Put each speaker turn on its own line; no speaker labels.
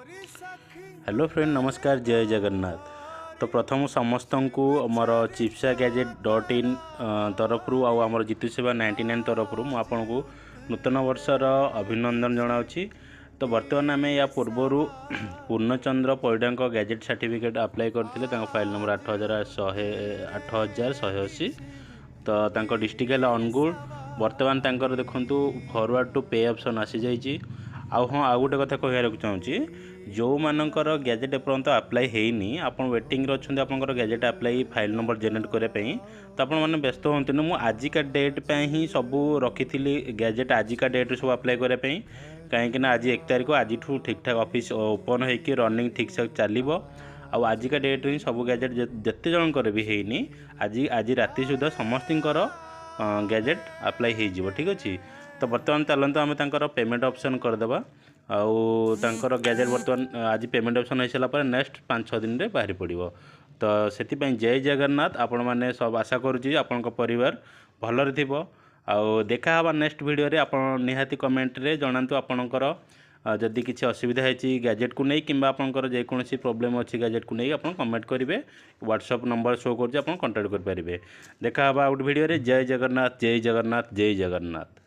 Hello friend नमस्कार जय जगन्नाथ। तो प्रथम समस्त को आमर चिप्सा गैजेट डॉट इन तरफ आमर जीतु सेवा 99 तरफ मुझे को नूतन वर्षर अभिनंदन जनावि। तो बर्तमान आम या पूर्वर पूर्णचंद्र पैड़ा गैजेट सर्टिफिकेट अप्लाई करते फाइल नंबर 8180 तो डिस्ट्रिक्ट है अनुगुल। बर्तमान देखु फॉरवर्ड टू पे ऑप्शन आसी जाइए। हाँ आउ गोटे कथा कह चाहूँगी जो मानकर गैजेट एपर्यंत अप्लाई होनी आप वेटिंग अच्छा आपंकर gadget apply file number Janet करने तो आप व्यस्त हूँ मुझे आजिका डेट पे ही सब रखी गैजेट आजिका डेट सब अप्लाई करने कहीं आज 1 तारिख आज ठीक ठाक ऑफिस ओपन होकर रनिंग ठीक ठाक चलो आजिका डेट ही सब गैजेट जिते जनकर भी होनी आज राति सुधा समस्त गैजेट अप्लाई हो ठीक अच्छे। तो बर्तमान चलते आम पेमेंट ऑप्शन करदे आउर गैजेट बर्तमान आज पेमेंट ऑप्शन हो सारापर नेक्स्ट 5-6 दिन में बाहरी पड़ो। तो से जय जगन्नाथ आपण मैंने सब आशा करुँच आपण परिवार भलरे थी आउ देखा हवा नेक्स्ट वीडियो रे। आपण निहाती कमेंट रे जणातु आपणकर जदि किसी असुविधा है गैजेट को नहीं कि आपंकर जेकोसी प्रोब्लेम अच्छी गैजेट को नहीं आप कमेंट करेंगे व्हाट्सएप नंबर शो कर कांटेक्ट करेंगे। देखा हवा आउट वीडियो रे। जय जगन्नाथ जय जगन्नाथ जय जगन्नाथ।